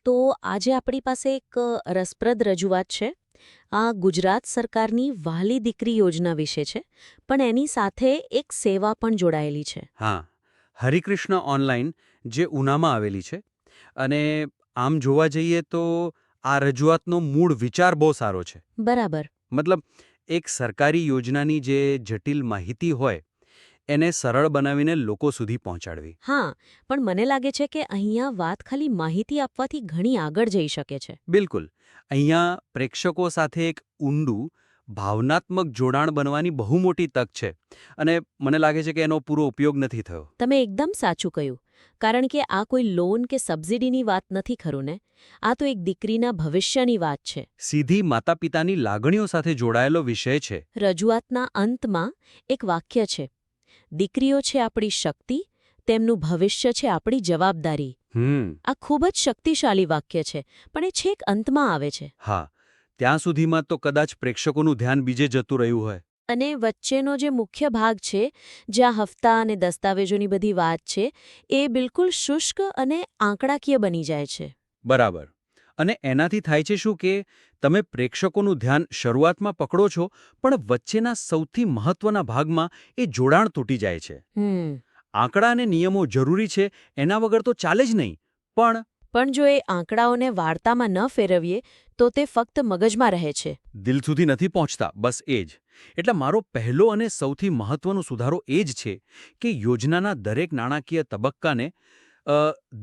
તો આજે આપણી પાસે એક રસપ્રદ રજૂઆત છે. આ ગુજરાત સરકારની વહાલી દીકરી યોજના વિશે છે, પણ એની સાથે એક સેવા પણ જોડાયેલી છે. હા, હરિકૃષ્ણ ઓનલાઈન જે ઉનામાં આવેલી છે. અને આમ જોવા જઈએ તો આ રજૂઆતનો મૂળ વિચાર બહુ સારો છે. બરાબર. મતલબ એક સરકારી યોજનાની જે જટિલ માહિતી હોય એને સરળ બનાવીને લોકો સુધી પહોંચાડવી. હા, પણ મને લાગે છે કે અહીંયા વાત ખાલી માહિતી આપવાથી ઘણી આગળ જઈ શકે છે. બિલકુલ. અહીંયા પ્રેક્ષકો સાથે એક ઊંડું ભાવનાત્મક જોડાણ બનવાની બહુ મોટી તક છે. અને મને લાગે છે કે એનો પૂરો ઉપયોગ નથી થયો. તમે એકદમ સાચું કહ્યું. કારણ કે આ કોઈ લોન કે સબસિડીની વાત નથી ખરું ને. આ તો એક દીકરીના ભવિષ્યની વાત છે. સીધી માતા પિતાની લાગણીઓ સાથે જોડાયેલો વિષય છે. રજૂઆતના અંતમાં એક વાક્ય છે, દીકરીઓ છે આપણી શક્તિ, તેમનું ભવિષ્ય છે આપણી જવાબદારી. આ ખૂબ જ શક્તિશાળી વાક્ય છે, પણ એ છેક અંતમાં આવે છે. હા, ત્યાં સુધીમાં તો કદાચ પ્રેક્ષકોનું ધ્યાન બીજે જતું રહ્યું હોય. અને વચ્ચેનો જે મુખ્ય ભાગ છે, જ્યાં હફતા અને દસ્તાવેજોની બધી વાત છે, એ બિલકુલ શુષ્ક અને આંકડાકીય બની જાય છે. બરાબર. અને એનાથી થાય છે શું કે તમે પ્રેક્ષકોનું ધ્યાન શરૂઆતમાં પકડો છો, પણ વચ્ચેના સૌથી મહત્વના ભાગમાં એ જોડાણ તૂટી જાય છે. આંકડા અને નિયમો જરૂરી છે, એના વગર તો ચાલે જ નહીં. પણ જો એ આંકડાઓને વાર્તામાં ન ફેરવીએ તો તે ફક્ત મગજમાં રહે છે. દિલ સુધી નથી પહોંચતા, બસ એ જ. એટલે મારો પહેલો અને સૌથી મહત્વનો સુધારો એ જ છે કે યોજનાના દરેક નાણાકીય તબક્કાને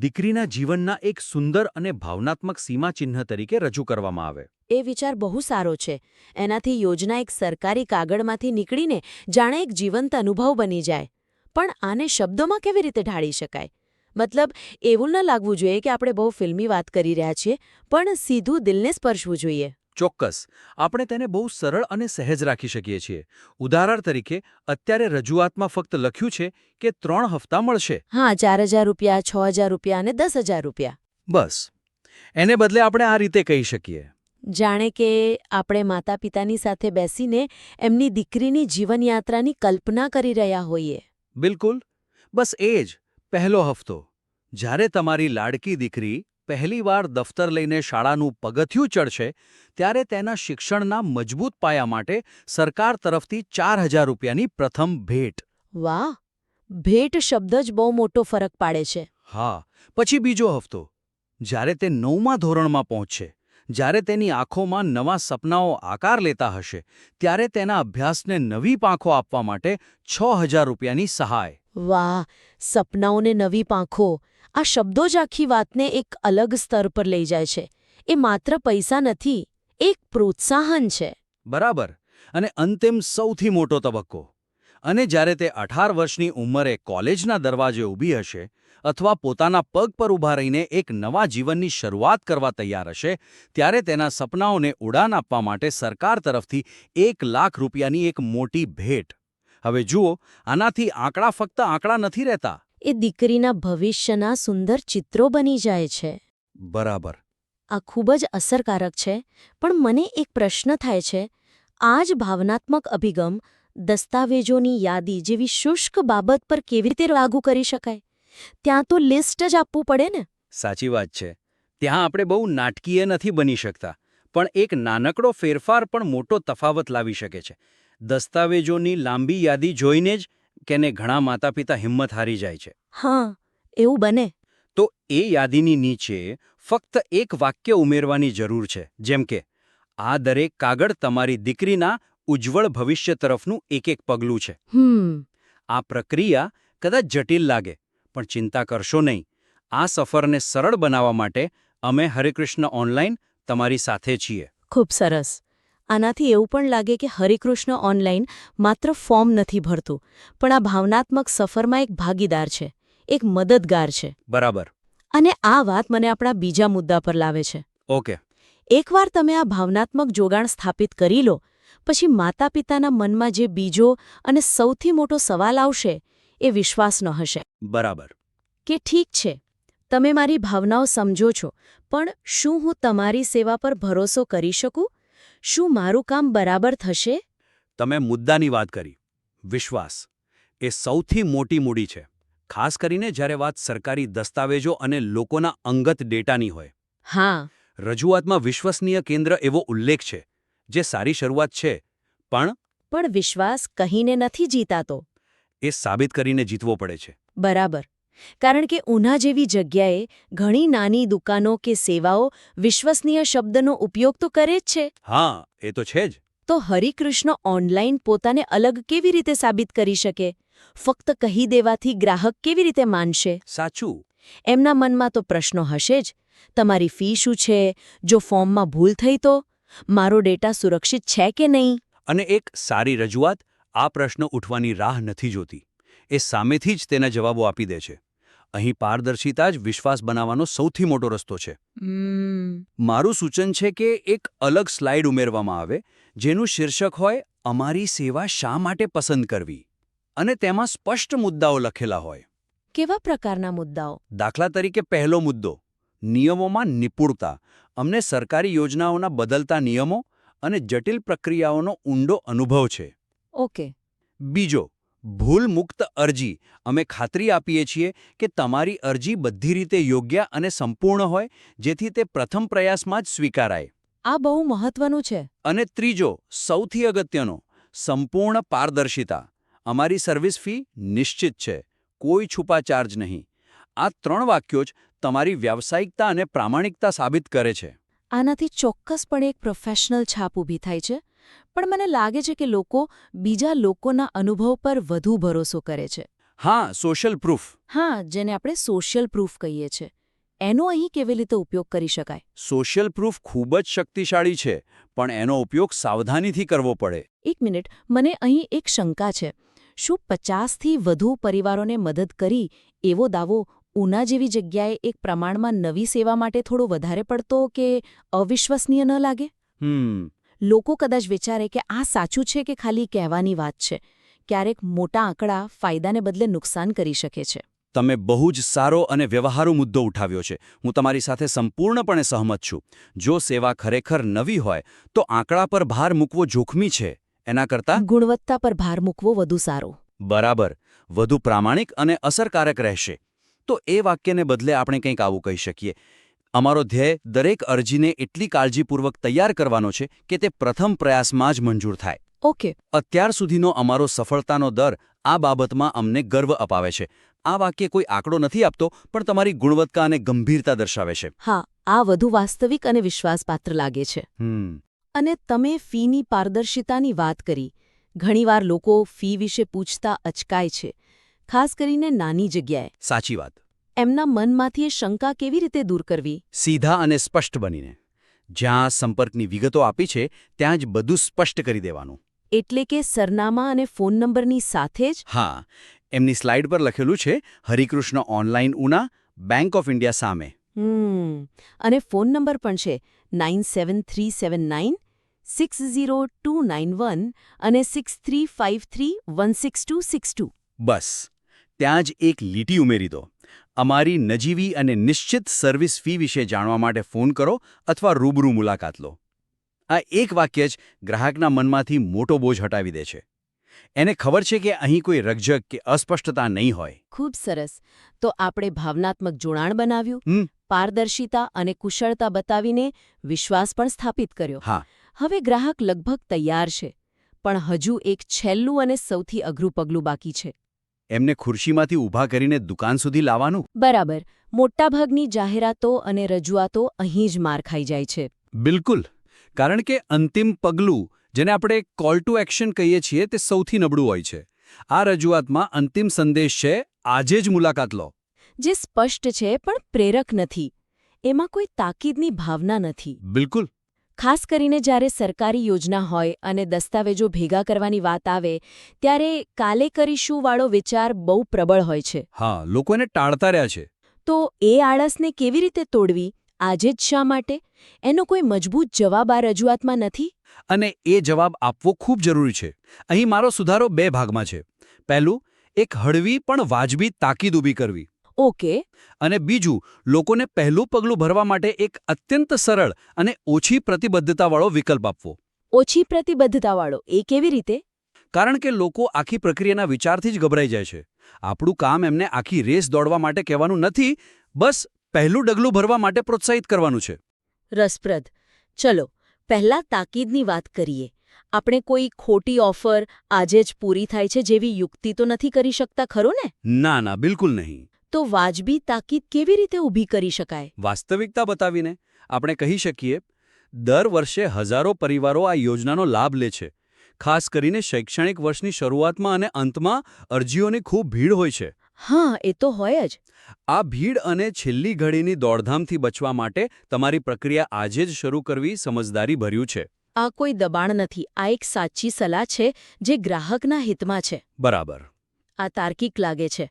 દીકરીના જીવનના એક સુંદર અને ભાવનાત્મક સીમાચિહ્ન તરીકે રજૂ કરવામાં આવે. એ વિચાર બહુ સારો છે. એનાથી યોજના એક સરકારી કાગળમાંથી નીકળીને જાણે એક જીવંત અનુભવ બની જાય. પણ આને શબ્દોમાં કેવી રીતે ઢાળી શકાય? મતલબ, એવું ન લાગવું જોઈએ કે આપણે બહુ ફિલ્મી વાત કરી રહ્યા છીએ, પણ સીધું દિલને સ્પર્શવું જોઈએ. ચોક્કસ. આપણે તેને બહુ સરળ અને સહેજ રાખી શકીએ છીએ. ઉદાહરણ તરીકે અત્યારે રજૂઆતમાં ફક્ત લખ્યું છે કે 3 હપ્તા મળશે. હા, 4,000 રૂપિયા, 6,000 રૂપિયા અને 10,000 રૂપિયા. બસ. એને બદલે આપણે આ રીતે કહી શકીએ. જાણે કે આપણે માતા પિતાની સાથે બેસીને એમની દીકરીની જીવનયાત્રાની કલ્પના કરી રહ્યા હોઈએ. બિલકુલ. બસ એ જ. પહેલો હપ્તો. જ્યારે તમારી લાડકી દીકરી પહેલીવાર દફતર લઈને શાળાનું પગથિયું ચડશે, ત્યારે તેના શિક્ષણના મજબૂત પાયા માટે સરકાર તરફથી 4,000 રૂપિયાની પ્રથમ ભેટ. વાહ! ભેટ શબ્દ જ બહુ મોટો ફરક પાડે છે. હા. પછી બીજો હપ્તો. જ્યારે તે 9મા ધોરણમાં પહોંચશે, જ્યારે તેની આંખોમાં નવા સપનાઓ આકાર લેતા હશે, ત્યારે તેના અભ્યાસને નવી પાંખો આપવા માટે 6,000 રૂપિયાની સહાય. વાહ! સપનાઓને નવી પાંખો. આ શબ્દો જ આખી વાતને એક અલગ સ્તર પર લઈ જાય છે. એ માત્ર પૈસા નથી, એક પ્રોત્સાહન છે. બરાબર. અને અંતિમ સૌથી મોટો તબક્કો. અને જ્યારે તે 18 વર્ષની ઉંમરે કોલેજના દરવાજે ઊભી હશે, અથવા પોતાના પગ પર ઊભા રહીને એક નવા જીવનની શરૂઆત કરવા તૈયાર હશે, ત્યારે તેના સપનાઓને ઉડાન આપવા માટે સરકાર તરફથી 1 લાખ રૂપિયાની એક મોટી ભેટ. હવે જુઓ, આનાથી આંકડા ફક્ત આંકડા નથી રહેતા. એ દીકરીના ભવિષ્યના સુંદર ચિત્રો બની જાય છે. બરાબર. આ ખૂબ જ અસરકારક છે, પણ મને એક પ્રશ્ન થાય છે, આ જ ભાવનાત્મક અભિગમ દસ્તાવેજોની યાદી જેવી શુષ્ક બાબત પર કેવી રીતે લાગુ કરી શકાય? ત્યાં તો લિસ્ટ જ આપવું પડે ને? સાચી વાત છે. ત્યાં આપણે બહુ નાટકીય નથી બની શકતા, પણ એક નાનકડો ફેરફાર પણ મોટો તફાવત લાવી શકે છે. દસ્તાવેજોની લાંબી યાદી જોઈને જ કેને ઘણા માતાપિતા હિંમત હારી જાય છે. હા, એવું બને. તો એ યાદીની નીચે ફક્ત એક વાક્ય ઉમેરવાની જરૂર છે, જેમ કે, આ દરેક કાગળ તમારી દીકરીના ઉજ્જવળ ભવિષ્ય તરફનું એક પગલું છે. આ પ્રક્રિયા કદાચ જટિલ લાગે, પણ ચિંતા કરશો નહીં. આ સફરને સરળ બનાવવા માટે અમે હરિકૃષ્ણ ઓનલાઈન તમારી સાથે છીએ. ખૂબ સરસ. આનાથી એવું પણ લાગે કે હરિકૃષ્ણ ઓનલાઈન માત્ર ફોર્મ નથી ભરતું, પણ આ ભાવનાત્મક સફરમાં એક ભાગીદાર છે, એક મદદગાર છે. બરાબર. અને આ વાત મને આપણા બીજા મુદ્દા પર લાવે છે. ઓકે. એકવાર તમે આ ભાવનાત્મક જોડાણ સ્થાપિત કરી લો, પછી માતા પિતાના મનમાં જે બીજો અને સૌથી મોટો સવાલ આવશે, એ વિશ્વાસનો હશે. બરાબર. કે ઠીક છે, તમે મારી ભાવનાઓ સમજો છો, પણ શું હું તમારી સેવા પર ભરોસો કરી શકું? શું મારું કામ બરાબર થશે? તમે મુદ્દાની વાત કરી. વિશ્વાસ. એ સૌથી મોટી મૂડી છે. ખાસ કરીને જ્યારે વાત સરકારી દસ્તાવેજો અને લોકોના અંગત ડેટાની હોય. હા. રજૂઆતમાં વિશ્વસનીય કેન્દ્ર એવો ઉલ્લેખ છે, જે સારી શરૂઆત છે, પણ વિશ્વાસ કહીને નથી જીતાતો. એ સાબિત કરીને જીતવો પડે છે. બરાબર. કારણ કે ઉના જેવી જગ્યાએ ઘણી નાની દુકાનો કે સેવાઓ વિશ્વસનીય શબ્દનો ઉપયોગ તો કરે જ છે. હા, એ તો છે જ. તો હરિકૃષ્ણ ઓનલાઈન પોતાને અલગ કેવી રીતે સાબિત કરી શકે? ફક્ત કહી દેવાથી ગ્રાહક કેવી રીતે માનશે? સાચું. એમના મનમાં તો પ્રશ્નો હશે જ. તમારી ફી શું છે? જો ફોર્મમાં ભૂલ થઈ તો? મારો ડેટા સુરક્ષિત છે કે નહીં? અને એક સારી રજૂઆત આ પ્રશ્ન ઉઠવાની રાહ નથી જોતી. એ સામેથી જ તેના જવાબો આપી દે છે. અહીં પારદર્શિતા જ વિશ્વાસ બનાવવાનો સૌથી મોટો રસ્તો છે. મારું સૂચન છે કે એક અલગ સ્લાઇડ ઉમેરવામાં આવે, જેનું શીર્ષક હોય અમારી સેવા શા માટે પસંદ કરવી, અને તેમાં સ્પષ્ટ મુદ્દાઓ લખેલા હોય. કેવા પ્રકારના મુદ્દાઓ? દાખલા તરીકે પહેલો મુદ્દો, નિયમોમાં નિપુણતા. અમને સરકારી યોજનાઓના બદલતા નિયમો અને જટિલ પ્રક્રિયાઓનો ઊંડો અનુભવ છે. ઓકે. બીજો, ભૂલ-મુક્ત અરજી. અમે ખાતરી આપીએ છીએ કે તમારી અરજી બધી રીતે યોગ્ય અને સંપૂર્ણ હોય, જેથી તે પ્રથમ પ્રયાસમાં જ સ્વીકારાય. આ બહુ મહત્વનું છે. અને ત્રીજો, સૌથી અગત્યનો, સંપૂર્ણ પારદર્શિતા. અમારી સર્વિસ ફી નિશ્ચિત છે, કોઈ છુપા ચાર્જ નહીં. આ 3 વાક્યો જ તમારી વ્યાવસાયિકતા અને પ્રામાણિકતા સાબિત કરે છે. આનાથી ચોક્કસપણે એક પ્રોફેશનલ છાપ ઊભી થાય છે. પણ મને લાગે છે કે લોકો બીજા લોકોના અનુભવ પર વધુ ભરોસો કરે છે. હા, સોશિયલ પ્રૂફ. હા, જેને આપણે સોશિયલ પ્રૂફ કહીએ છીએ. એનો અહીં કેવી રીતે ઉપયોગ કરી શકાય? સોશિયલ પ્રૂફ ખૂબ જ શક્તિશાળી છે, પણ એનો ઉપયોગ સાવધાનીથી કરવો પડે. એક મિનિટ, મને અહીં એક શંકા છે. શું 50થી વધુ પરિવારોને મદદ કરી એવો દાવો ઉના જેવી જગ્યાએ એક પ્રમાણમાં નવી સેવા માટે થોડો વધારે પડતો કે અવિશ્વસનીય ન લાગે? લોકો કદાચ વિચારે કે આ સાચું છે કે ખાલી કહેવાની વાત છે. ક્યારેક મોટા આંકડા ફાયદાને બદલે નુકસાન કરી શકે છે. તમે બહુ જ સારો અને વ્યવહારુ મુદ્દો ઉઠાવ્યો છે. હું તમારી સાથે સંપૂર્ણપણે સહમત છું. જો સેવા ખરેખર નવી હોય તો આંકડા પર ભાર મૂકવો જોખમી છે. એના કરતાં ગુણવત્તા પર ભાર મૂકવો વધુ સારો. બરાબર, વધુ પ્રામાણિક અને અસરકારક રહેશે. તો એ વાક્યને બદલે આપણે કંઈક આવું કહી શકીએ. અમારો ધ્યેય દરેક અરજીને એટલી કાળજીપૂર્વક તૈયાર કરવાનો છે કે તે પ્રથમ પ્રયાસમાં જ મંજૂર થાય. ઓકે. અત્યાર સુધીનો અમારો સફળતાનો દર આ બાબતમાં અમને ગર્વ અપાવે છે. આ વાક્ય કોઈ આંકડો નથી આપતો, પણ તમારી ગુણવત્તા અને ગંભીરતા દર્શાવે છે. હા, આ વધુ વાસ્તવિક અને વિશ્વાસપાત્ર લાગે છે. અને તમે ફીની પારદર્શિતાની વાત કરી. ઘણીવાર લોકો ફી વિશે પૂછતા અચકાય છે, ખાસ કરીને નાની જગ્યાએ. સાચી વાત. એમના મનમાંથી એ શંકા કેવી રીતે દૂર કરવી? સીધા અને સ્પષ્ટ બનીને. જ્યાં સંપર્કની વિગતો આપી છે ત્યાં જ બધું સ્પષ્ટ કરી દેવાનું. એટલે કે સરનામા અને ફોન નંબરની સાથે જ? હા, એમની સ્લાઇડ પર લખેલું છે Harikrishna online Una, bank of India સામે. અને ફોન નંબર પણ છે 9737960291 અને 6353166262. બસ, ત્યાં જ એક લીટી ઉમેરી દો. અમારી નજીવી અને નિશ્ચિત સર્વિસ ફી વિશે જાણવા માટે ફોન કરો અથવા રૂબરૂ મુલાકાત લો. આ એક વાક્ય જ ગ્રાહકના મનમાંથી મોટો બોજ હટાવી દે છે. એને ખબર છે કે અહીં કોઈ રકઝક કે અસ્પષ્ટતા નહીં હોય. ખૂબ સરસ. તો આપણે ભાવનાત્મક જોડાણ બનાવ્યું, પારદર્શિતા અને કુશળતા બતાવીને વિશ્વાસ પણ સ્થાપિત કર્યો. હા. હવે ગ્રાહક લગભગ તૈયાર છે, પણ હજુ એક છેલ્લું અને સૌથી અઘરું પગલું બાકી છે. એમને ખુરશીમાંથી ઊભા કરીને દુકાન સુધી લાવવાનું. બરાબર. મોટાભાગની જાહેરાતો અને રજૂઆતો અહીં જ માર ખાઈ જાય છે. બિલકુલ. કારણ કે અંતિમ પગલું, જેને આપણે કોલ ટુ એક્શન કહીએ છીએ, તે સૌથી નબળું હોય છે. આ રજૂઆતમાં અંતિમ સંદેશ છે, આજે જ મુલાકાત લો. જે સ્પષ્ટ છે પણ પ્રેરક નથી. એમાં કોઈ તાકીદની ભાવના નથી. બિલકુલ. ખાસ કરીને જ્યારે સરકારી યોજના હોય અને દસ્તાવેજો ભેગા કરવાની વાત આવે, ત્યારે કાલે કરીશું વાળો વિચાર બહુ પ્રબળ હોય છે. હા, લોકો એને ટાળતા રહ્યા છે. તો એ આળસને કેવી રીતે તોડવી? આજે જ શા માટે? એનો કોઈ મજબૂત જવાબ આ રજૂઆતમાં નથી. અને એ જવાબ આપવો ખૂબ જરૂરી છે. અહીં મારો સુધારો 2 ભાગમાં છે. પહેલું, એક હળવી પણ વાજબી તાકીદ ઊભી કરવી. ઓકે. અને બીજું, લોકોને પહેલું પગલું ભરવા માટે એક અત્યંત સરળ અને ઓછી પ્રતિબદ્ધતાવાળો વિકલ્પ આપવો. ઓછી પ્રતિબદ્ધતાવાળો એ કેવી રીતે? કારણ કે લોકો આખી પ્રક્રિયાના વિચારથી જ ગભરાઈ જાય છે. આપણું કામ એમને આખી રેસ દોડવા માટે કહેવાનું નથી, બસ પહેલું ડગલું ભરવા માટે પ્રોત્સાહિત કરવાનું છે. રસપ્રદ. ચલો પહેલા તાકીદની વાત કરીએ. આપણે કોઈ ખોટી ઓફર આજે જ પૂરી થાય છે જેવી યુક્તિ તો નથી કરી શકતા ખરો ને? ના, બિલકુલ નહીં. તો વાજબી તાકીદ કેવી રીતે ઊભી કરી શકાય? વાસ્તવિકતા બતાવીને આપણે કહી શકીએ, દર વર્ષે હજારો પરિવારો આ યોજનાનો લાભ લે છે. ખાસ કરીને શૈક્ષણિક વર્ષની શરૂઆતમાં અને અંતમાં અરજીઓની ખૂબ ભીડ હોય છે. હા, એ તો હોય જ. આ ભીડ અને છેલ્લી ઘડીની દોડધામથી બચવા માટે તમારી પ્રક્રિયા આજે જ શરૂ કરવી સમજદારીભર્યું છે. આ કોઈ દબાણ નથી, આ એક સાચી સલાહ છે જે ગ્રાહકના હિતમાં છે. બરાબર. આ તાર્કિક લાગે છે.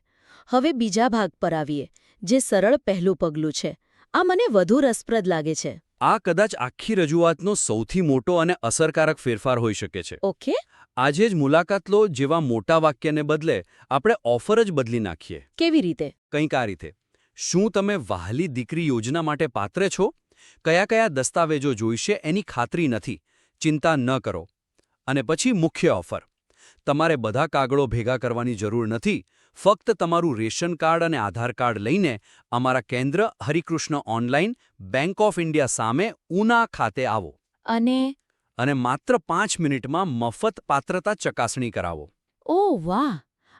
હવે બીજા ભાગ પર આવીએ, જે સરળ પહેલું પગલું છે. આ મને વધુ રસપ્રદ લાગે છે. આ કદાચ આખી રજૂઆતનો સૌથી મોટો અને અસરકારક ફેરફાર હોઈ શકે છે. ઓકે. આજે જ મુલાકાત લો જેવા મોટા વાક્યને બદલે આપણે ઓફર જ બદલી નાખીએ. કેવી રીતે? કંઈક આ રીતે. શું તમે વહાલી દીકરી યોજના માટે પાત્ર છો? કયા કયા દસ્તાવેજો જોઈશે એની ખાતરી નથી. ચિંતા ન કરો. અને પછી મુખ્ય ઓફર. તમારે બધા કાગળો ભેગા કરવાની જરૂર નથી. ફક્ત તમારું રેશન કાર્ડ અને આધાર કાર્ડ લઈને અમારા કેન્દ્ર Harikrishna online bank of India સામે ઉના ખાતે આવો. અને માત્ર 5 મિનિટમાં મફત પાત્રતા ચકાસણી કરાવો. ઓહ વાહ!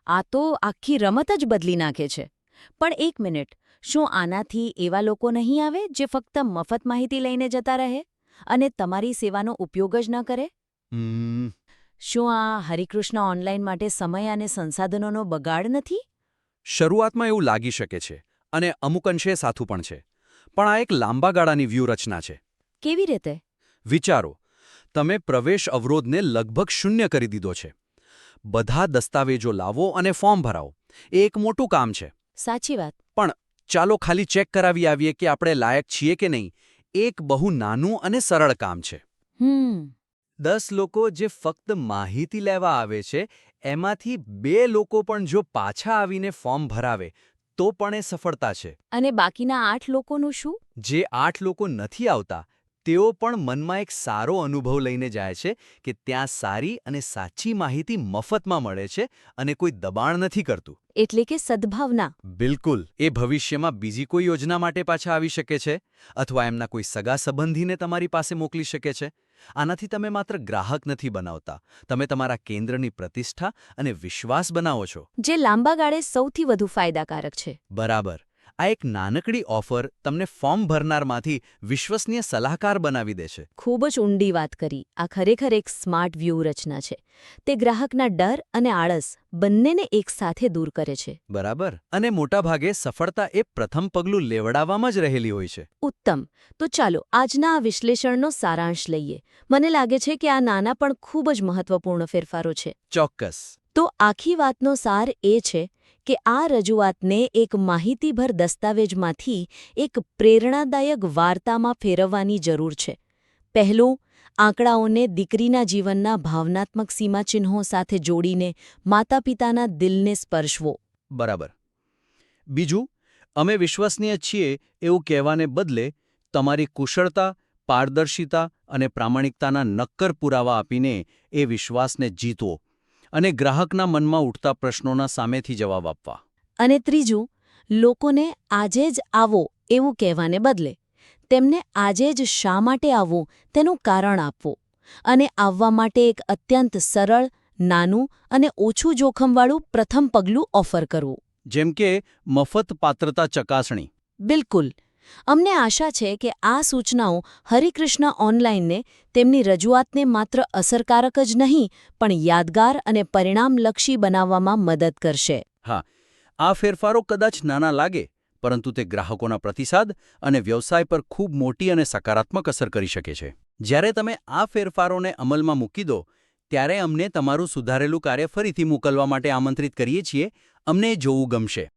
આ તો આખી રમત જ બદલી નાખે છે. પણ એક મિનિટ, શું આનાથી એવા લોકો નહીં આવે જે ફક્ત મફત માહિતી લઈને જતા રહે અને તમારી સેવાનો ઉપયોગ જ ન કરે? શું આ હરિકૃષ્ણ ઓનલાઈન માટે સમય અને સંસાધનોનો બગાડ નથી? શરૂઆતમાં એવું લાગી શકે છે અને અમુક અંશે સાચું પણ છે. પણ આ એક લાંબા ગાળાની વ્યૂહરચના છે. કેવી રીતે? વિચારો, તમે પ્રવેશ અવરોધને લગભગ શૂન્ય કરી દીધો છે. બધા દસ્તાવેજો લાવો અને ફોર્મ ભરાવો. એ એક મોટું કામ છે. સાચી વાત. પણ ચાલો ખાલી ચેક કરાવી આવીએ કે આપણે લાયક છીએ કે નહીં. એક બહુ નાનું અને સરળ કામ છે. 10 લોકો જે ફક્ત માહિતી લેવા આવે છે, એમાંથી 2 લોકો પણ જો પાછા આવીને ફોર્મ ભરાવે તો પણ એ સફળતા છે. અને બાકીના 8 લોકોનું શું? જે 8 લોકો નથી આવતા, તેઓ પણ મનમાં એક સારો અનુભવ લઈને જાય છે કે ત્યાં સારી અને સાચી માહિતી મફતમાં મળે છે અને કોઈ દબાણ નથી કરતું. એટલે કે સદ્ભાવના. બિલકુલ. એ ભવિષ્યમાં બીજી કોઈ યોજના માટે પાછા આવી શકે છે અથવા એમના કોઈ સગા સંબંધીને તમારી પાસે મોકલી શકે છે. આનાથી તમે માત્ર ગ્રાહક નથી બનાવતા, તમે તમારા કેન્દ્રની પ્રતિષ્ઠા અને વિશ્વાસ બનાવો છો. જે લાંબા ગાળે સૌથી વધુ ફાયદાકારક છે. બરાબર. આ એક નાનકડી ઓફર તમને ફોર્મ ભરનારમાંથી વિશ્વસનીય સલાહકાર બનાવી દે છે. ખૂબ જ ઊંડી વાત કરી. આ ખરેખર એક સ્માર્ટ વ્યૂહરચના છે. તે ગ્રાહકના ડર અને આળસ બંનેને એકસાથે દૂર કરે છે. બરાબર. અને મોટાભાગે સફળતા એ પ્રથમ પગલું લેવડાવવામાં જ રહેલી હોય છે. ઉત્તમ. તો ચાલો આજના આ વિશ્લેષણનો સારાંશ લઈએ. મને લાગે છે કે આ નાના પણ ખૂબ જ મહત્વપૂર્ણ ફેરફારો છે. ચોક્કસ. તો આખી વાતનો સાર એ છે કે આ રજૂઆતને એક માહિતીભર દસ્તાવેજમાંથી એક પ્રેરણાદાયક વાર્તામાં ફેરવવાની જરૂર છે. પહેલું, આંકડાઓને દીકરીના જીવનના ભાવનાત્મક સીમાચિહ્નો સાથે જોડીને માતાપિતાના દિલને સ્પર્શવો. બરાબર. બીજું, અમે વિશ્વસનીય છીએ એવું કહેવાને બદલે તમારી કુશળતા, પારદર્શિતા અને પ્રામાણિકતાના નક્કર પુરાવા આપીને એ વિશ્વાસને જીતવો અને ગ્રાહકના મનમાં ઉઠતા પ્રશ્નોના સામેથી જવાબ આપવા. અને ત્રીજું, લોકોને આજે જ આવો એવું કહેવાને બદલે તેમને આજે જ શા માટે આવવું તેનું કારણ આપવું અને આવવા માટે એક અત્યંત સરળ, નાનું અને ઓછું જોખમવાળું પ્રથમ પગલું ઓફર કરવું. જેમ કે મફત પાત્રતા ચકાસણી. બિલકુલ. અમને આશા છે કે આ સૂચનાઓ હરિકૃષ્ણ ઓનલાઈનને તેમની રજૂઆતને માત્ર અસરકારક જ નહીં પણ યાદગાર અને પરિણામલક્ષી બનાવવામાં મદદ કરશે. હા, આ ફેરફારો કદાચ નાના લાગે, પરંતુ તે ગ્રાહકોના પ્રતિસાદ અને વ્યવસાય પર ખૂબ મોટી અને સકારાત્મક અસર કરી શકે છે. જ્યારે તમે આ ફેરફારોને અમલમાં મૂકી દો, ત્યારે અમને તમારું સુધારેલું કાર્ય ફરીથી મોકલવા માટે આમંત્રિત કરીએ છીએ. અમને જોવું ગમશે.